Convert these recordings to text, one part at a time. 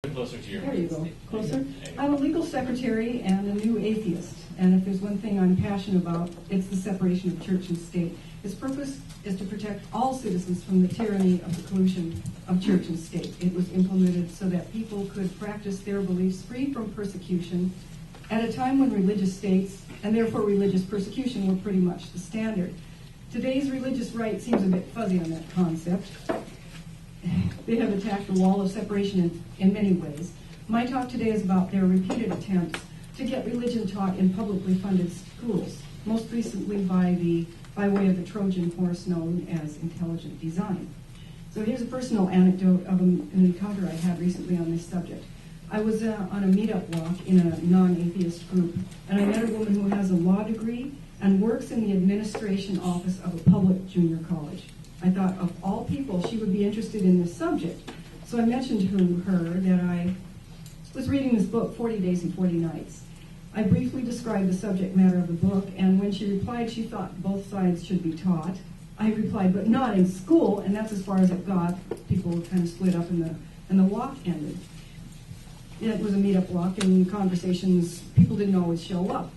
Closer to your There you go. Closer. There you go. I'm a legal secretary and a new atheist. And if there's one thing I'm passionate about, it's the separation of church and state. Its purpose is to protect all citizens from the tyranny of the collusion of church and state. It was implemented so that people could practice their beliefs free from persecution at a time when religious states, and therefore religious persecution, were pretty much the standard. Today's religious right seems a bit fuzzy on that concept. They have attacked the wall of separation in many ways. My talk today is about their repeated attempts to get religion taught in publicly funded schools, most recently by way of the Trojan horse known as intelligent design. So here's a personal anecdote of an encounter I had recently on this subject. I was on a meetup walk in a non-atheist group, and I met a woman who has a law degree and works in the administration office of a public junior college. I thought, of all people, she would be interested in this subject. So I mentioned to her that I was reading this book, 40 Days and 40 Nights. I briefly described the subject matter of the book, and when she replied she thought both sides should be taught, I replied, but not in school, and that's as far as it got. People kind of split up and the walk ended. It was a meetup walk, and conversations, people didn't always show up.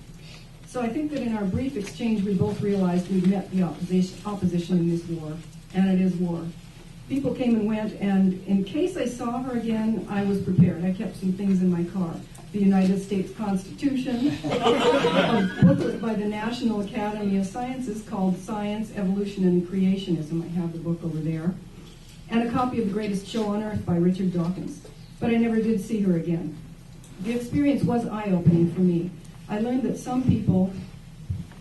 So I think that in our brief exchange, we both realized we'd met the opposition in this war, and it is war. People came and went, and in case I saw her again, I was prepared. I kept some things in my car. The United States Constitution, a booklet by the National Academy of Sciences called Science, Evolution, and Creationism. I have the book over there. And a copy of The Greatest Show on Earth by Richard Dawkins. But I never did see her again. The experience was eye-opening for me. I learned that some people,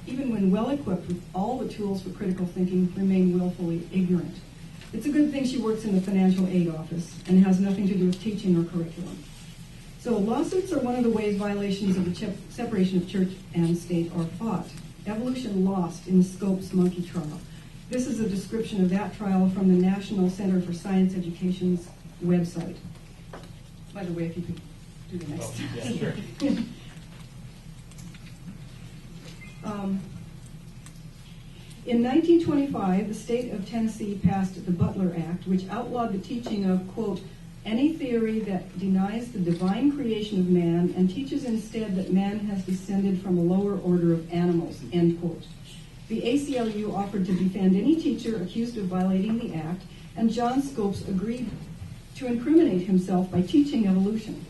even when well-equipped with all the tools for critical thinking, remain willfully ignorant. It's a good thing she works in the financial aid office and has nothing to do with teaching or curriculum. So lawsuits are one of the ways violations of the separation of church and state are fought. Evolution lost in the Scopes monkey trial. This is a description of that trial from the National Center for Science Education's website. By the way, if you could do the next. Oh, yeah, sure. In 1925, the state of Tennessee passed the Butler Act, which outlawed the teaching of, quote, any theory that denies the divine creation of man and teaches instead that man has descended from a lower order of animals, end quote. The ACLU offered to defend any teacher accused of violating the act, and John Scopes agreed to incriminate himself by teaching evolution.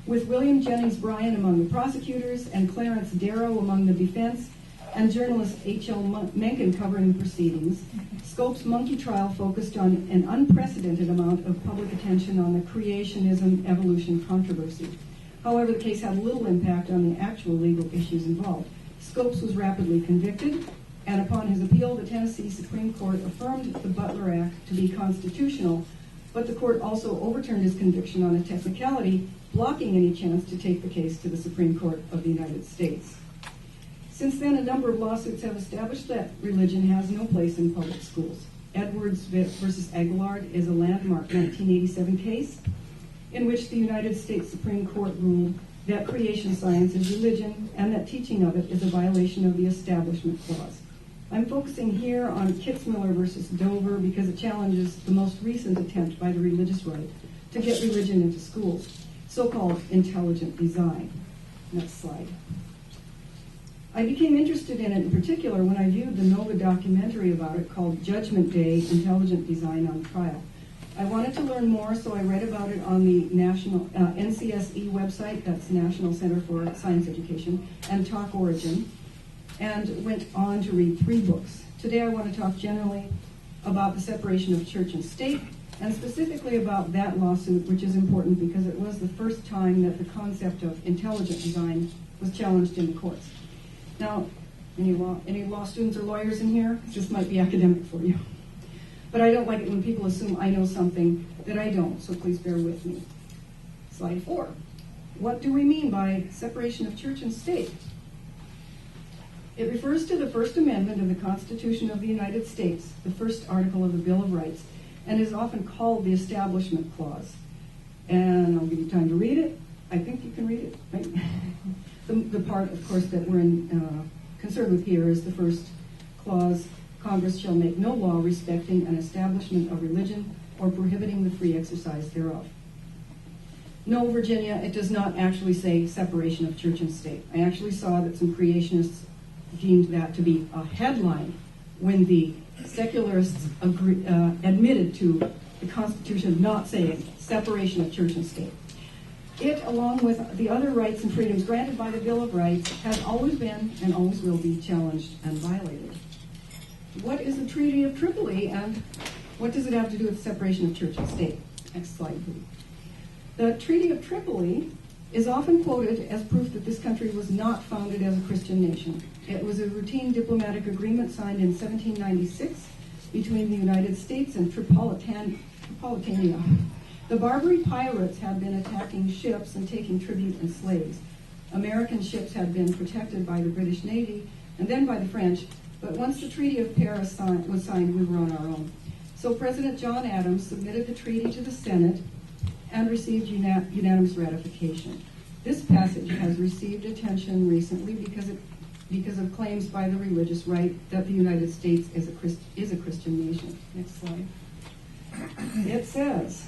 With William Jennings Bryan among the prosecutors and Clarence Darrow among the defense, and journalist H.L. Mencken covering the proceedings, Scopes' monkey trial focused on an unprecedented amount of public attention on the creationism-evolution controversy. However, the case had little impact on the actual legal issues involved. Scopes was rapidly convicted, and upon his appeal, the Tennessee Supreme Court affirmed the Butler Act to be constitutional, but the court also overturned his conviction on a technicality, blocking any chance to take the case to the Supreme Court of the United States. Since then, a number of lawsuits have established that religion has no place in public schools. Edwards versus Aguilard is a landmark 1987 case in which the United States Supreme Court ruled that creation science is religion and that teaching of it is a violation of the Establishment Clause. I'm focusing here on Kitzmiller versus Dover because it challenges the most recent attempt by the religious right to get religion into schools, so-called intelligent design. Next slide. I became interested in it in particular when I viewed the Nova documentary about it called Judgment Day, Intelligent Design on Trial. I wanted to learn more, so I read about it on the National NCSE website, that's National Center for Science Education, and Talk Origin, and went on to read 3 books. Today I want to talk generally about the separation of church and state, and specifically about that lawsuit, which is important because it was the first time that the concept of intelligent design was challenged in the courts. Now, any law students or lawyers in here? This might be academic for you. But I don't like it when people assume I know something that I don't, so please bear with me. Slide 4. What do we mean by separation of church and state? It refers to the First Amendment of the Constitution of the United States, the first article of the Bill of Rights, and is often called the Establishment Clause. And I'll give you time to read it. I think you can read it, right? The part, of course, that we're concerned with here is the first clause, Congress shall make no law respecting an establishment of religion or prohibiting the free exercise thereof. No, Virginia, it does not actually say separation of church and state. I actually saw that some creationists deemed that to be a headline when the secularists admitted to the Constitution not saying separation of church and state. It, along with the other rights and freedoms granted by the Bill of Rights, has always been and always will be challenged and violated. What is the Treaty of Tripoli, and what does it have to do with the separation of church and state? Next slide, please. The Treaty of Tripoli is often quoted as proof that this country was not founded as a Christian nation. It was a routine diplomatic agreement signed in 1796 between the United States and Tripolitania. The Barbary pirates had been attacking ships and taking tribute and slaves. American ships had been protected by the British Navy and then by the French, but once the Treaty of Paris was signed, we were on our own. So President John Adams submitted the treaty to the Senate and received unanimous ratification. This passage has received attention recently because of claims by the religious right that the United States is a Christian nation. Next slide. It says,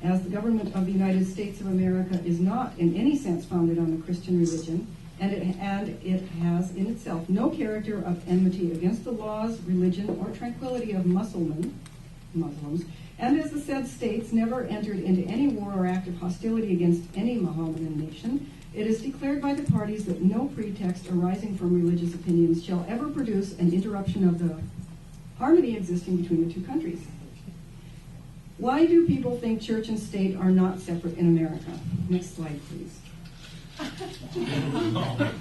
as the government of the United States of America is not in any sense founded on the Christian religion, and it has in itself no character of enmity against the laws, religion, or tranquility of Muslims, and as the said states never entered into any war or act of hostility against any Mohammedan nation, it is declared by the parties that no pretext arising from religious opinions shall ever produce an interruption of the harmony existing between the two countries. Why do people think church and state are not separate in America? Next slide, please.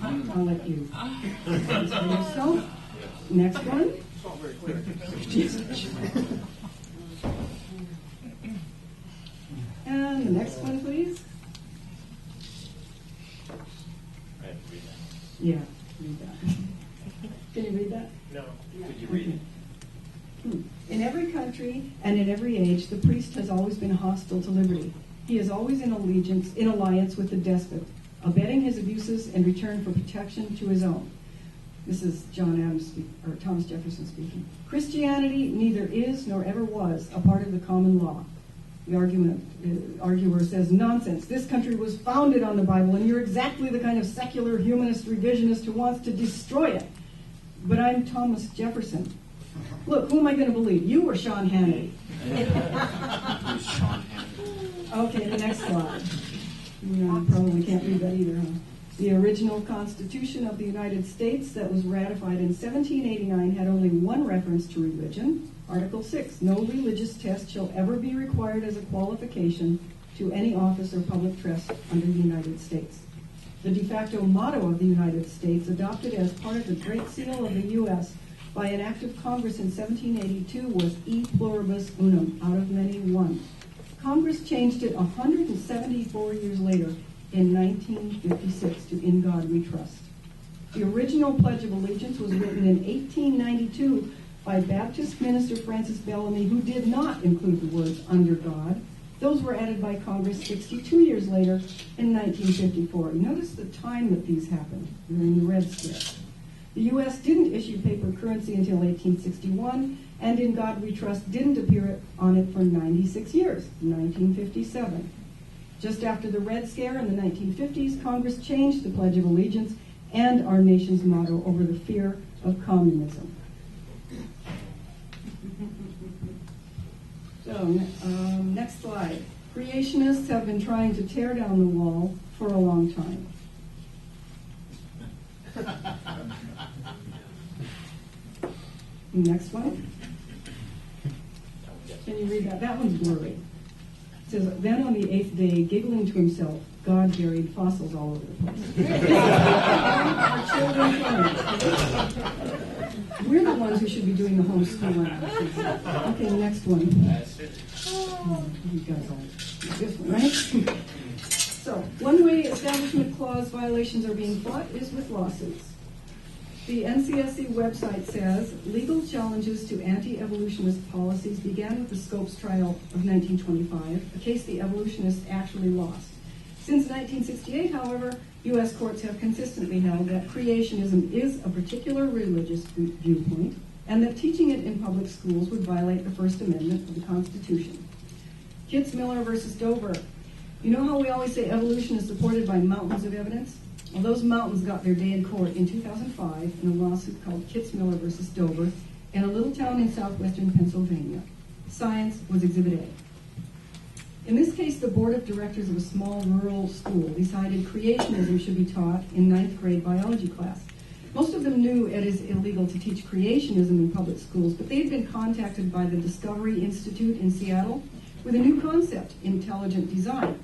I'll let you answer yourself. Next one. And the next one, please. I have to read that. Yeah, read that. Can you read that? No. Could you read it? In every country and in every age, the priest has always been hostile to liberty. He is always in alliance with the despot, abetting his abuses in return for protection to his own. This is Thomas Jefferson speaking. Christianity neither is nor ever was a part of the common law. The arguer says, nonsense. This country was founded on the Bible, and you're exactly the kind of secular humanist revisionist who wants to destroy it. But I'm Thomas Jefferson. Look, who am I going to believe, you or Sean Hannity? Who's Sean Hannity? Okay, the next slide. You probably can't read that either, huh? The original Constitution of the United States that was ratified in 1789 had only one reference to religion. Article 6, no religious test shall ever be required as a qualification to any office or public trust under the United States. The de facto motto of the United States, adopted as part of the Great Seal of the U.S. by an act of Congress in 1782, was E pluribus unum, out of many one. Congress changed it 174 years later in 1956 to In God We Trust. The original Pledge of Allegiance was written in 1892 by Baptist minister Francis Bellamy, who did not include the words under God. Those were added by Congress 62 years later in 1954. Notice the time that these happened during the Red Scare. The U.S. didn't issue paper currency until 1861, and In God We Trust didn't appear on it for 96 years, 1957. Just after the Red Scare in the 1950s, Congress changed the Pledge of Allegiance and our nation's motto over the fear of communism. So, next slide. Creationists have been trying to tear down the wall for a long time. Next one. Can you read that? That one's blurry. It says, then on the eighth day, giggling to himself, God buried fossils all over the place. Our children learn. We're the ones who should be doing the homeschooling. Okay, next one. You guys all this one, right? So, one way Establishment Clause violations are being fought is with lawsuits. The NCSC website says, legal challenges to anti-evolutionist policies began with the Scopes trial of 1925, a case the evolutionists actually lost. Since 1968, however, U.S. courts have consistently held that creationism is a particular religious viewpoint, and that teaching it in public schools would violate the First Amendment of the Constitution. Kitzmiller versus Dover. You know how we always say evolution is supported by mountains of evidence? Well, those mountains got their day in court in 2005 in a lawsuit called Kitzmiller versus Dover in a little town in southwestern Pennsylvania. Science was Exhibit A. In this case, the board of directors of a small rural school decided creationism should be taught in 9th grade biology class. Most of them knew it is illegal to teach creationism in public schools, but they had been contacted by the Discovery Institute in Seattle with a new concept, intelligent design,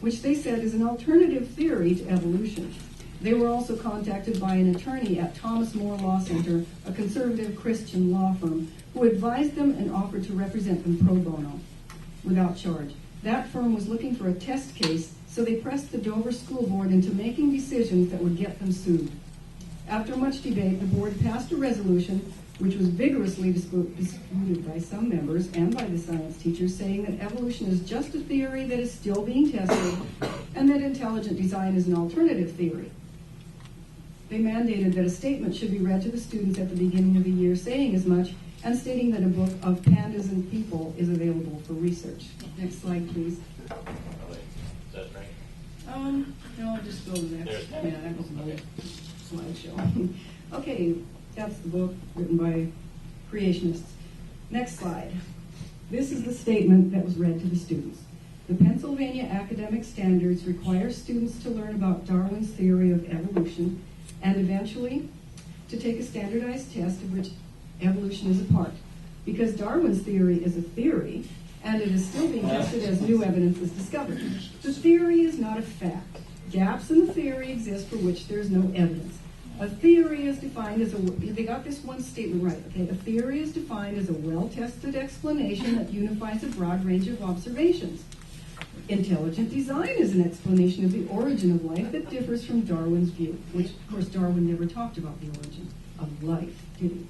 which they said is an alternative theory to evolution. They were also contacted by an attorney at Thomas More Law Center, a conservative Christian law firm, who advised them and offered to represent them pro bono, without charge. That firm was looking for a test case, so they pressed the Dover School Board into making decisions that would get them sued. After much debate, the board passed a resolution which was vigorously disputed by some members and by the science teachers, saying that evolution is just a theory that is still being tested and that intelligent design is an alternative theory. They mandated that a statement should be read to the students at the beginning of the year saying as much and stating that a book of pandas and people is available for research. Next slide, please. Oh, wait. Is that right? No, just go to the next. There's- Yeah, that was another slideshow. Okay, that's the book written by creationists. Next slide. This is the statement that was read to the students. The Pennsylvania academic standards require students to learn about Darwin's theory of evolution and eventually to take a standardized test of which evolution is a part. Because Darwin's theory is a theory, and it is still being tested as new evidence is discovered. The theory is not a fact. Gaps in the theory exist for which there is no evidence. A theory is defined as they got this one statement right, okay? A theory is defined as a well-tested explanation that unifies a broad range of observations. Intelligent design is an explanation of the origin of life that differs from Darwin's view, which, of course, Darwin never talked about the origin of life, did he?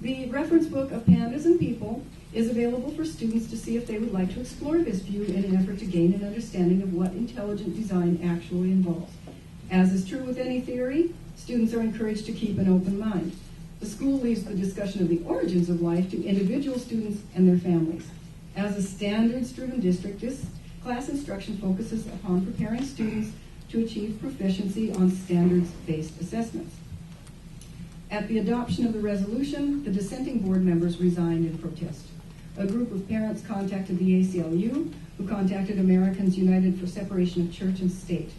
The reference book of Pandas and People is available for students to see if they would like to explore this view in an effort to gain an understanding of what intelligent design actually involves. As is true with any theory, students are encouraged to keep an open mind. The school leaves the discussion of the origins of life to individual students and their families. As a standards-driven district, this class instruction focuses upon preparing students to achieve proficiency on standards-based assessments. At the adoption of the resolution, the dissenting board members resigned in protest. A group of parents contacted the ACLU, who contacted Americans United for Separation of Church and State.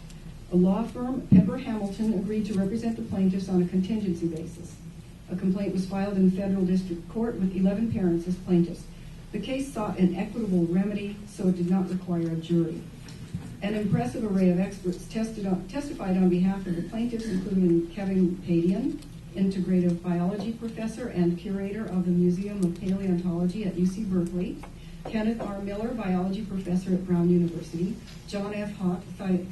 A law firm, Pepper Hamilton, agreed to represent the plaintiffs on a contingency basis. A complaint was filed in federal district court with 11 parents as plaintiffs. The case sought an equitable remedy, so it did not require a jury. An impressive array of experts testified on behalf of the plaintiffs, including Kevin Padian, integrative biology professor and curator of the Museum of Paleontology at UC Berkeley, Kenneth R. Miller, biology professor at Brown University, John F. Hott,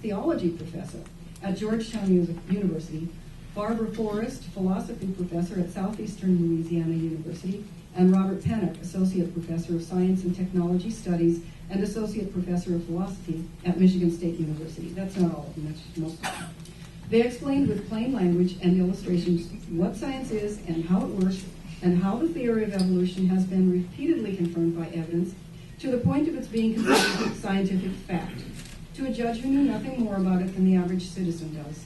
theology professor at Georgetown University, Barbara Forrest, philosophy professor at Southeastern Louisiana University, and Robert Pennock, associate professor of science and technology studies and associate professor of philosophy at Michigan State University. That's not all of them, that's most of them. They explained with plain language and illustrations what science is and how it works, and how the theory of evolution has been repeatedly confirmed by evidence to the point of its being considered scientific fact, to a judge who knew nothing more about it than the average citizen does.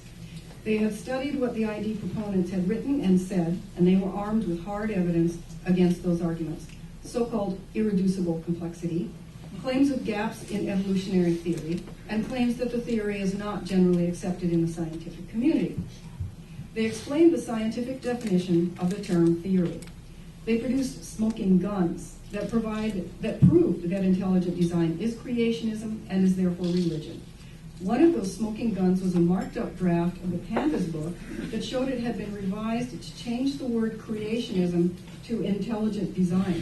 They had studied what the ID proponents had written and said, and they were armed with hard evidence against those arguments. So-called irreducible complexity, claims of gaps in evolutionary theory, and claims that the theory is not generally accepted in the scientific community. They explained the scientific definition of the term theory. They produced smoking guns that proved that intelligent design is creationism and is therefore religion. One of those smoking guns was a marked-up draft of the Pandas book that showed it had been revised to change the word creationism to intelligent design.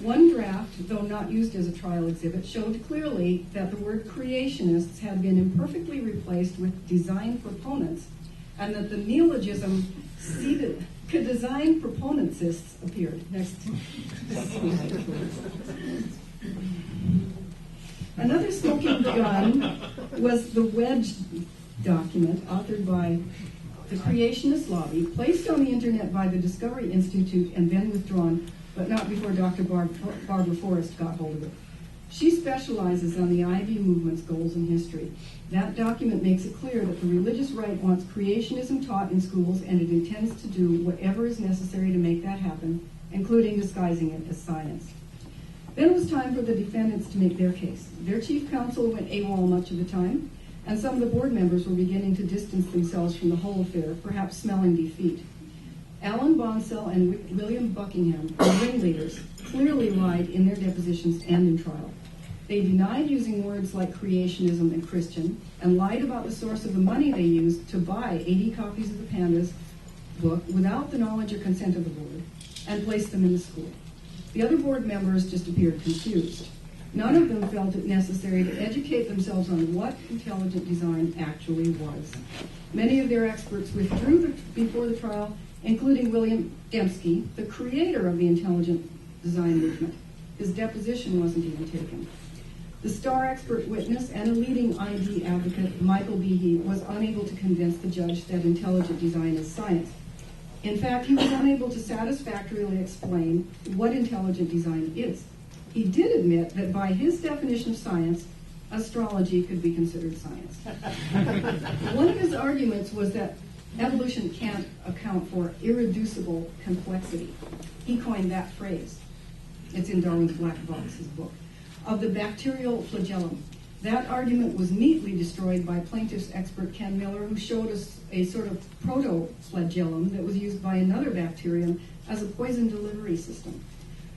One draft, though not used as a trial exhibit, showed clearly that the word creationists had been imperfectly replaced with design proponents, and that the neologism design proponentsists appeared. Next. Another smoking gun was the Wedge document authored by the Creationist Lobby, placed on the internet by the Discovery Institute and then withdrawn, but not before Dr. Barbara Forrest got hold of it. She specializes on the Ivy movement's goals and history. That document makes it clear that the religious right wants creationism taught in schools, and it intends to do whatever is necessary to make that happen, including disguising it as science. Then it was time for the defendants to make their case. Their chief counsel went AWOL much of the time, and some of the board members were beginning to distance themselves from the whole affair, perhaps smelling defeat. Alan Bonsell and William Buckingham, the ringleaders, clearly lied in their depositions and in trial. They denied using words like creationism and Christian, and lied about the source of the money they used to buy 80 copies of the Pandas book without the knowledge or consent of the board, and placed them in the school. The other board members just appeared confused. None of them felt it necessary to educate themselves on what intelligent design actually was. Many of their experts withdrew before the trial, including William Dembski, the creator of the intelligent design movement. His deposition wasn't even taken. The star expert witness and a leading ID advocate, Michael Behe, was unable to convince the judge that intelligent design is science. In fact, he was unable to satisfactorily explain what intelligent design is. He did admit that by his definition of science, astrology could be considered science. One of his arguments was that evolution can't account for irreducible complexity. He coined that phrase. It's in Darwin's Black Box, his book, of the bacterial flagellum. That argument was neatly destroyed by plaintiff's expert Ken Miller, who showed us a sort of proto-flagellum that was used by another bacterium as a poison delivery system.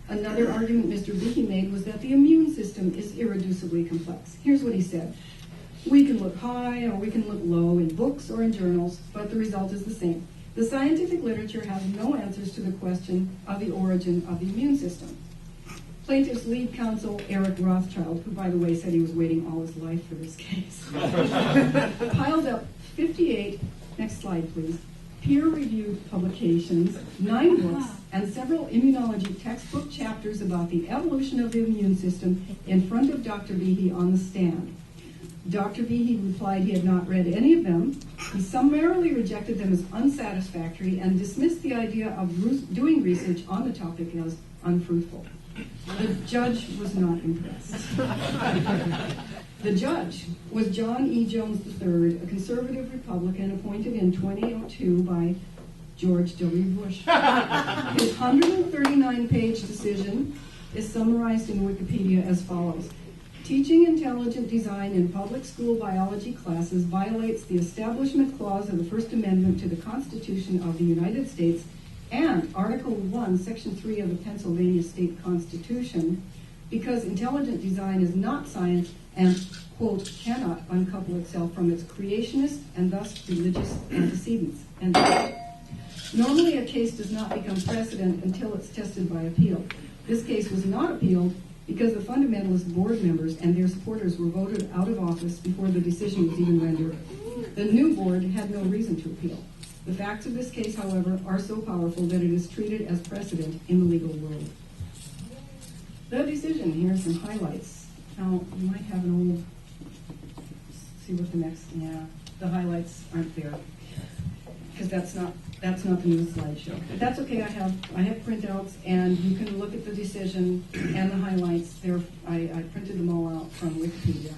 Another argument Mr. Behe made was that the immune system is irreducibly complex. Here's what he said. We can look high or we can look low in books or in journals, but the result is the same. The scientific literature has no answers to the question of the origin of the immune system. Plaintiff's lead counsel, Eric Rothschild, who, by the way, said he was waiting all his life for this case, piled up 58, next slide please, peer-reviewed publications, 9 books, and several immunology textbook chapters about the evolution of the immune system in front of Dr. Behe on the stand. Dr. Behe replied he had not read any of them. He summarily rejected them as unsatisfactory and dismissed the idea of doing research on the topic as unfruitful. The judge was not impressed. The judge was John E. Jones III, a conservative Republican appointed in 2002 by George W. Bush. His 139-page decision is summarized in Wikipedia as follows. Teaching intelligent design in public school biology classes violates the Establishment Clause of the First Amendment to the Constitution of the United States and Article 1, Section 3 of the Pennsylvania State Constitution, because intelligent design is not science and, quote, cannot uncouple itself from its creationist and thus religious antecedents, end quote. Normally, a case does not become precedent until it's tested by appeal. This case was not appealed because the fundamentalist board members and their supporters were voted out of office before the decision was even rendered. The new board had no reason to appeal. The facts of this case, however, are so powerful that it is treated as precedent in the legal world. The decision, here are some highlights. Now, you might have an old, see what the next, the highlights aren't there, because that's not the new slideshow. But that's okay, I have printouts, and you can look at the decision and the highlights there. I printed them all out from Wikipedia.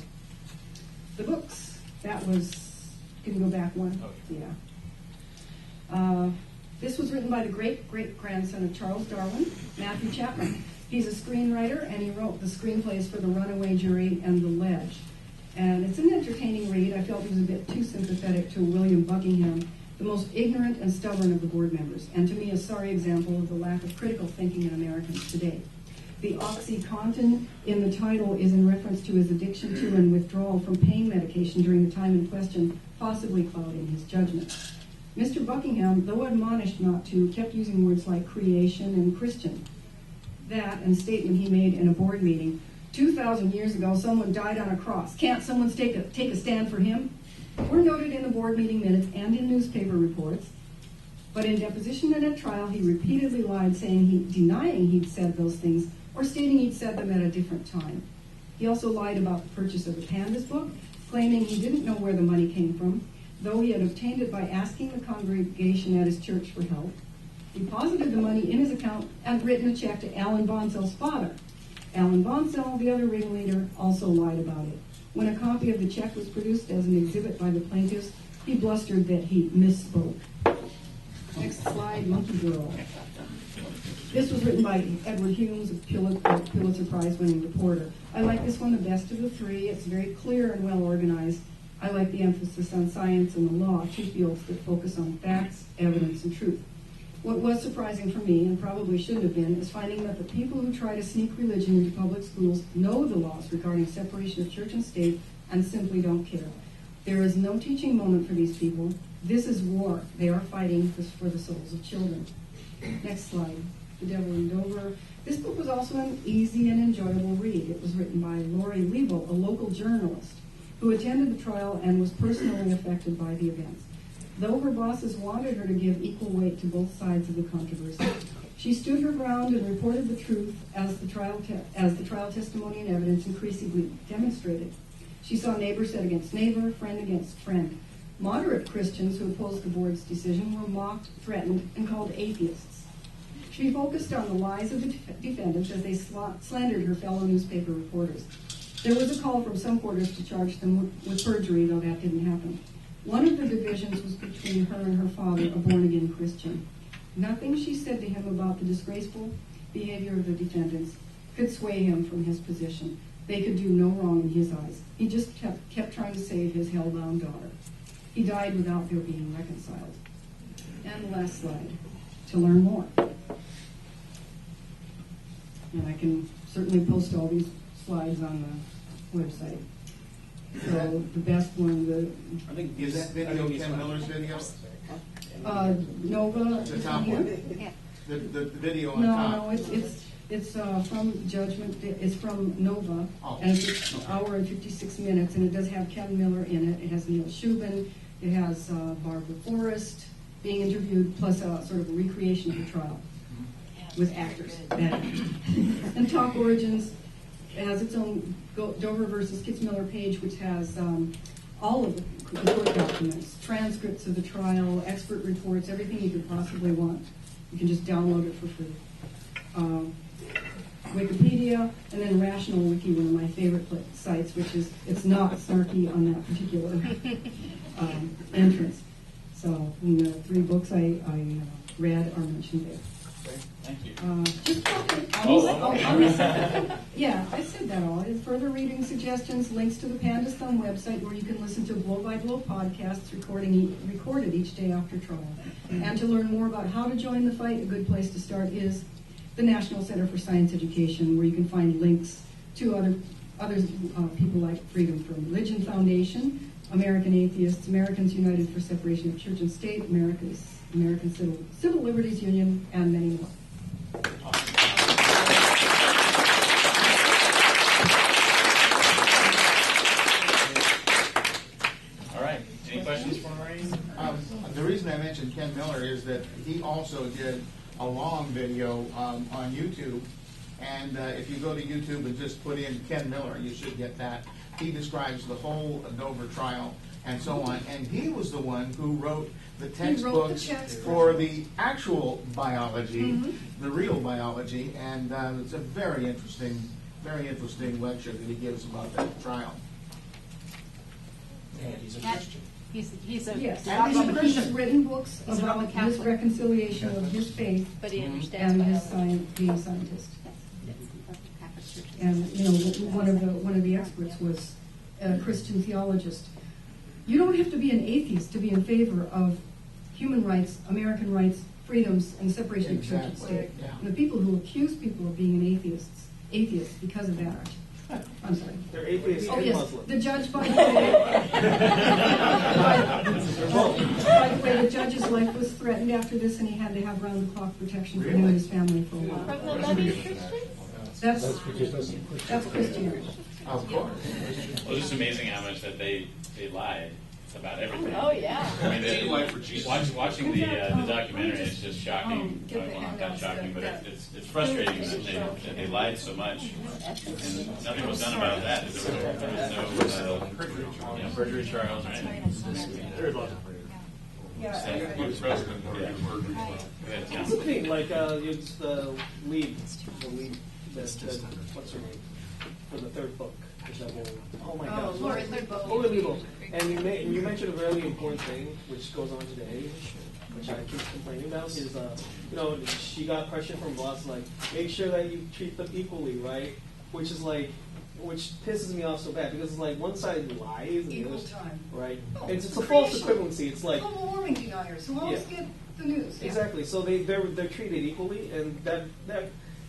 The books, that was, can you go back one? Yeah. This was written by the great-great-grandson of Charles Darwin, Matthew Chapman. He's a screenwriter, and he wrote the screenplays for The Runaway Jury and The Ledge. And it's an entertaining read. I felt he was a bit too sympathetic to William Buckingham, the most ignorant and stubborn of the board members, and to me a sorry example of the lack of critical thinking in Americans today. The OxyContin in the title is in reference to his addiction to and withdrawal from pain medication during the time in question, possibly clouding his judgment. Mr. Buckingham, though admonished not to, kept using words like creation and Christian. That and a statement he made in a board meeting, 2,000 years ago, someone died on a cross. Can't someone take a stand for him? Were noted in the board meeting minutes and in newspaper reports, but in deposition and at trial, he repeatedly lied, denying he'd said those things, or stating he'd said them at a different time. He also lied about the purchase of the Pandas book, claiming he didn't know where the money came from, though he had obtained it by asking the congregation at his church for help. He deposited the money in his account and written a check to Alan Bonsell's father. Alan Bonsell, the other ringleader, also lied about it. When a copy of the check was produced as an exhibit by the plaintiffs, he blustered that he misspoke. Next slide, Monkey Girl. This was written by Edward Humes, a Pulitzer Prize-winning reporter. I like this one the best of the three. It's very clear and well organized. I like the emphasis on science and the law, two fields that focus on facts, evidence, and truth. What was surprising for me, and probably shouldn't have been, is finding that the people who try to sneak religion into public schools know the laws regarding separation of church and state and simply don't care. There is no teaching moment for these people. This is war. They are fighting for the souls of children. Next slide. The Devil in Dover. This book was also an easy and enjoyable read. It was written by Lori Leibow, a local journalist who attended the trial and was personally affected by the events. Though her bosses wanted her to give equal weight to both sides of the controversy, she stood her ground and reported the truth as the trial testimony and evidence increasingly demonstrated. She saw neighbor set against neighbor, friend against friend. Moderate Christians who opposed the board's decision were mocked, threatened, and called atheists. She focused on the lies of the defendants as they slandered her fellow newspaper reporters. There was a call from some quarters to charge them with perjury, though that didn't happen. One of the divisions was between her and her father, a born-again Christian. Nothing she said to him about the disgraceful behavior of the defendants could sway him from his position. They could do no wrong in his eyes. He just kept trying to save his hell-bound daughter. He died without their being reconciled. And the last slide, to learn more. And I can certainly post all these slides on the website. So the best one, I think is that video Ken Miller's video? Nova. The top one. The video on top. No, it's from Judgment. It's from Nova, and it's an hour and 56 minutes, and it does have Ken Miller in it. It has Neil Shubin. It has Barbara Forrest being interviewed, plus a sort of a recreation of the trial with actors. And Talk Origins has its own Dover versus Kitzmiller page, which has all of the court documents, transcripts of the trial, expert reports, everything you could possibly want. You can just download it for free. Wikipedia, and then Rational Wiki, one of my favorite sites, which is, it's not snarky on that particular entrance. So the three books I read are mentioned there. Thank you. Yeah, I said that all. Further reading suggestions, links to the Pandas Thumb website where you can listen to blow-by-blow podcasts recorded each day after trial. And to learn more about how to join the fight, a good place to start is the National Center for Science Education, where you can find links to other people like Freedom from Religion Foundation, American Atheists, Americans United for Separation of Church and State, American Civil Liberties Union, and many more. All right. Any questions for Noreen? The reason I mentioned Ken Miller is that he also did a long video on YouTube. And if you go to YouTube and just put in Ken Miller, you should get that. He describes the whole Dover trial and so on. And he was the one who wrote the textbooks for the actual biology, the real biology. And it's a very interesting lecture that he gives about that trial. And he's a Christian. He's Christian. written books about his reconciliation of his faith, but he understands and being a scientist. And one of the experts was a Christian theologist. You don't have to be an atheist to be in favor of human rights, American rights, freedoms, and separation of church and state. Yeah. And the people who accuse people of being atheists because of that. I'm sorry. They're atheists Oh and yes, Muslims. the judge, by the way. By the way, the judge's life was threatened after this, and he had to have round-the-clock protection for him and his family for a while. From the Levy Christian? That's Christianity. Of course. Well, it's just amazing how much that they lied about everything. Oh, yeah. I mean, watching the documentary, it's just shocking. Well, not that shocking, but it's frustrating that they lied so much, and nothing was done about that. There was no perjury trials or anything. There's lots of perjury. Yeah. It's like it's the lead what's her name, for the third book. Oh my Oh, God. Lord Legal. And you mentioned a really important thing, which goes on today, which I keep complaining about, is she got pressure from boss like, make sure that you treat them equally, right? Which pisses me off so bad because it's like one side lies and the Equal other, time. right? Oh, It's a false equivalency. It's like global warming deniers who always get the news. Yeah. exactly. So they're treated equally, and that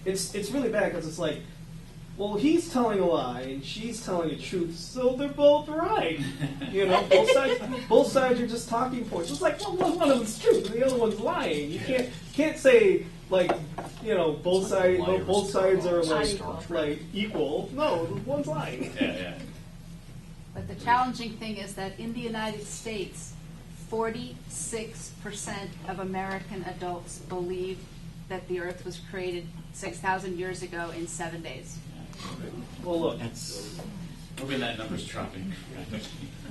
it's really bad because it's like, well, he's telling a lie and she's telling the truth, so they're both right. Both sides are just talking points. It's like, well, one of them's truth and the other one's lying. You can't say like, both sides are like equal. No, one's lying. Yeah. But the challenging thing is that in the United States, 46% of American adults believe that the Earth was created 6,000 years ago in 7 days. Well, look. Hoping that number's dropping.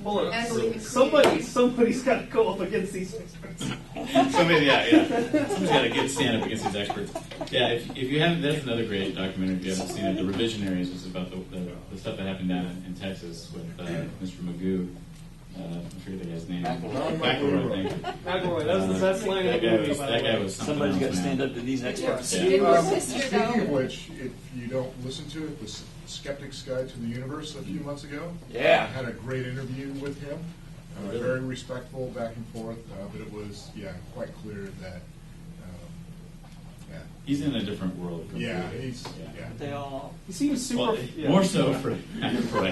Well, look. And believe in Somebody's got to go up against these experts. Somebody's got to stand up against these experts. Yeah, if you haven't, that's another great documentary. If you haven't seen it, The Revisionaries was about the stuff that happened down in Texas with Mr. Magoo. I forget the guy's name. McElroy, thank you. McElroy, that's the best line in the movie. That guy was something Somebody's got to else, stand man. up to these experts. Yeah. It was sister, Speaking though. of which, if you don't listen to it, the Skeptic's Guide to the Universe a few months ago. Yeah. I had a great interview with him. Very respectful, back and forth, but it was, quite clear that, He's in a different world. They all. He seems super. Well, more so for McElroy.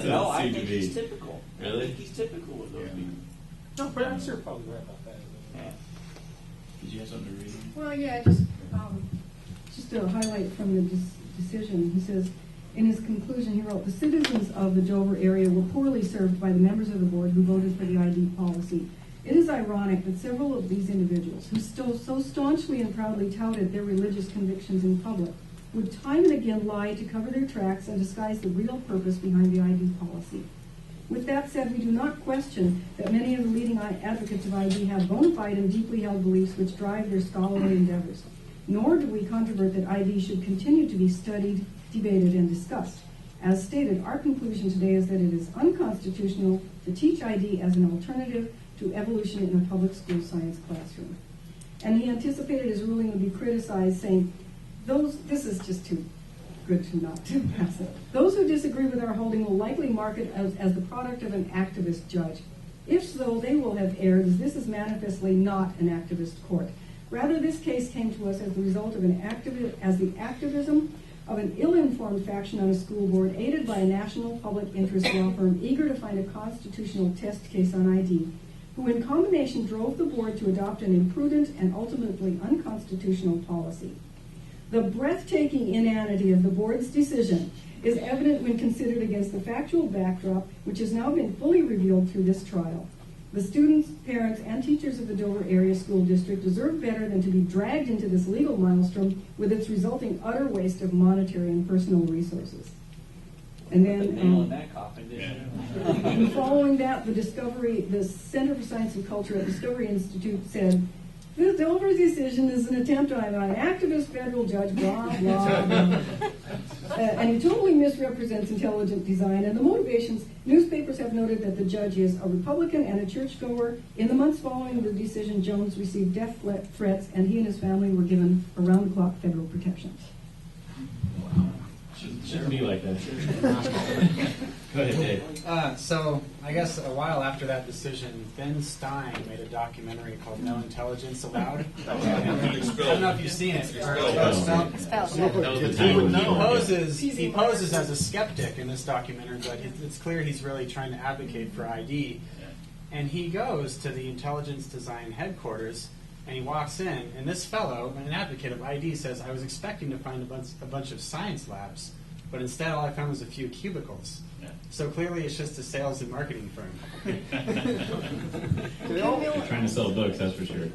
No, I think to he's be. typical. Really? I think he's typical with those people. No, but I'm sure probably right about that. Yeah. Did you have something to read? Well, just a highlight from the decision. He says, in his conclusion, he wrote, the citizens of the Dover area were poorly served by the members of the board who voted for the ID policy. It is ironic that several of these individuals, who still so staunchly and proudly touted their religious convictions in public, would time and again lie to cover their tracks and disguise the real purpose behind the ID policy. With that said, we do not question that many of the leading advocates of ID have bona fide and deeply held beliefs which drive their scholarly endeavors. Nor do we controvert that ID should continue to be studied, debated, and discussed. As stated, our conclusion today is that it is unconstitutional to teach ID as an alternative to evolution in a public school science classroom. And he anticipated his ruling would be criticized, saying, this is just too good to not to pass it. Those who disagree with our holding will likely mark it as the product of an activist judge. If so, they will have erred, as this is manifestly not an activist court. Rather, this case came to us as the result of the activism of an ill-informed faction on a school board, aided by a national public interest law firm eager to find a constitutional test case on ID, who in combination drove the board to adopt an imprudent and ultimately unconstitutional policy. The breathtaking inanity of the board's decision is evident when considered against the factual backdrop which has now been fully revealed through this trial. The students, parents, and teachers of the Dover Area School District deserve better than to be dragged into this legal maelstrom with its resulting utter waste of monetary and personal resources. And then, and following that, the Center for Science and Culture at Discovery Institute said, the Dover decision is an attempt on an activist federal judge, blah, blah, blah. And he totally misrepresents intelligent design and the motivations. Newspapers have noted that the judge is a Republican and a churchgoer. In the months following the decision, Jones received death threats, and he and his family were given around-the-clock federal protection. Shouldn't be like that. Go ahead, Dave. So I guess a while after that decision, Ben Stein made a documentary called No Intelligence Allowed. I don't know if you've seen it. He poses as a skeptic in this documentary, but it's clear he's really trying to advocate for ID. And he goes to the intelligence design headquarters, and he walks in, and this fellow, an advocate of ID, says, I was expecting to find a bunch of science labs, but instead all I found was a few cubicles. Yeah. So clearly it's just a sales and marketing firm. You're trying to sell books, that's for sure.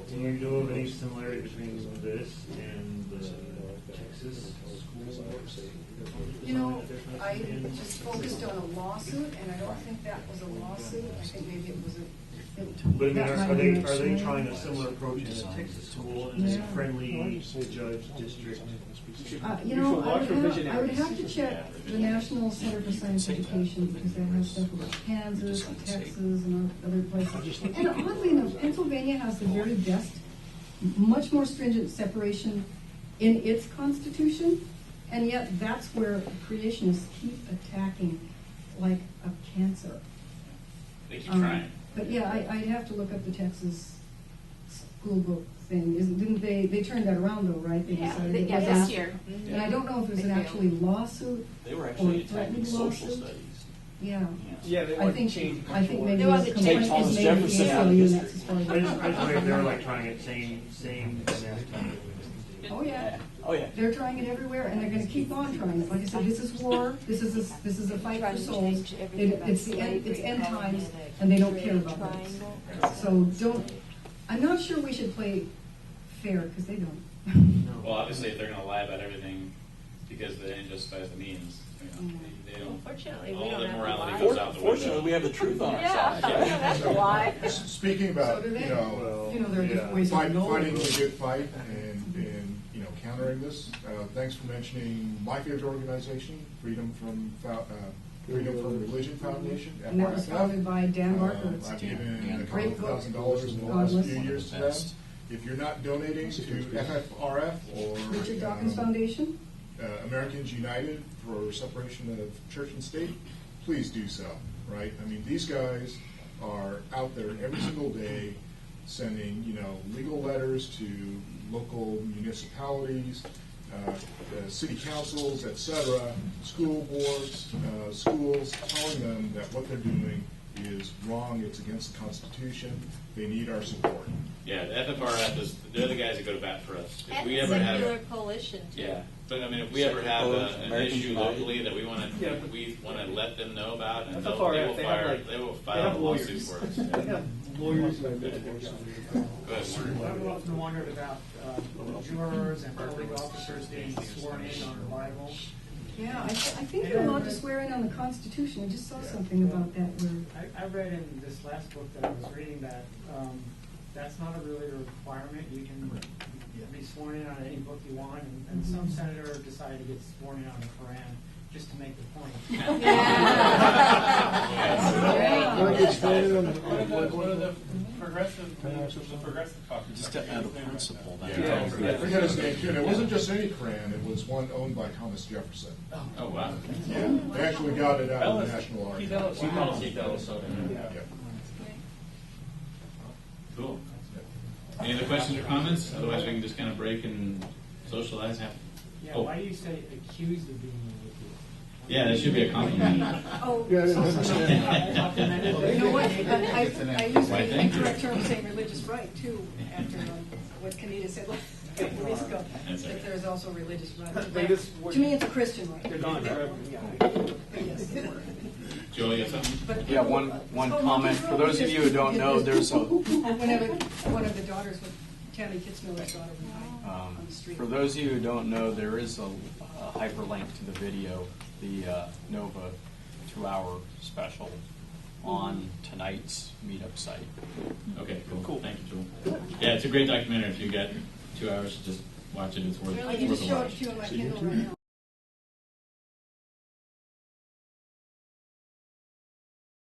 Do you know of any similarity between this and the Texas school? I just focused on a lawsuit, and I don't think that was a lawsuit. I think maybe it was a But I mean, that are might have they been are they explained. trying a similar approach in a Texas school in Yeah. a friendly judge district? You know, You should watch for I would visionaries. have to check the National Center for Science Education because they have stuff about Kansas and Texas and other places. And oddly enough, Pennsylvania has the very best, much more stringent separation in its constitution, and yet that's where creationists keep attacking like a cancer. They keep trying. But yeah, I'd have to look up the Texas school book thing. Didn't they turned that around though, right? They Yeah, decided it yeah, was this after. year. And I don't know if it was an actually lawsuit They were or actually attacking threatened social lawsuit. studies. Yeah. Yeah, they I want think to change. maybe They the wanted to complaint take was Thomas made Jefferson against out of ACLU, and history. that's as far as I I just know. think they're like trying it same. Oh yeah. Oh, yeah. They're trying it everywhere, and they're going to keep on trying it. Like I said, this is war. This is a fight for souls. It's end times, and they don't care about that. So don't. I'm not sure we should play fair because they don't. Well, obviously, if they're going to lie about everything because the end justifies the means, they don't. Unfortunately, we All don't the have to morality lie. goes out the Fortunately, window. we have the truth on our Yeah, side. yeah, that's a lie. Speaking about, So do they. you know, There are different ways to fighting know. a good fight and countering this. Thanks for mentioning my favorite organization, Freedom from Religion Foundation. And that was founded by Dan Barkowitz. I've given a Great couple book. $1,000 in the God last bless. few years to that. If you're not donating to FFRF or Richard Dawkins Foundation. Americans United for separation of church and state, please do so, right? I mean, these guys are out there every single day sending, legal letters to local municipalities, city councils, etc., school boards, schools, telling them that what they're doing is wrong, it's against the Constitution, they need our support. Yeah, the FFRF they're the guys that go to bat for us. If And we the ever have, secular coalition too. yeah, but I mean, if we ever have an Americans issue United. locally that we want to let them know about, and they will FFRF, they will they file have a lawsuit lawyers. for us. They have lawyers who have Go ahead, Warner. I've often wondered about jurors and public officers being sworn in on the Bible. Yeah, I think you're allowed to swear in on the Constitution. I just saw something about that where. I read in this last book that I was reading that that's not a really a requirement. You can be sworn in on any book you want, and some senator decided to get sworn in on the Quran just to make the point. One of the progressive caucus. Just out of principle. I forget his name too. And it wasn't just any Quran, it was one owned by Thomas Jefferson. Oh, wow. Yeah, they actually got it out of the National Archives. Yeah. Cool. Any other questions or comments? Otherwise, we can just kind of break and socialize. Yeah, why do you say accused of being manipulative? Yeah, that should be a compliment. Oh, Yeah, you know what? I use Why, the thank you. incorrect term saying religious right too after what Kanita said like a couple weeks ago. That's That right. there's also religious right. They just To me, it's a Christian right. They're gone forever. Yes. Joel, you have something? But Yeah, one comment. For those of you who don't know, there's a one of the daughters with Tammy Kitzmiller's daughter on the street. for those of you who don't know, there is a hyperlink to the video, the Nova 2-hour special on tonight's meetup site. Okay, cool. Thank you, Joel. Yeah, it's a great documentary. If you got 2 hours to just watch it, it's worth I can just a show watch. it to you on my Kindle right now.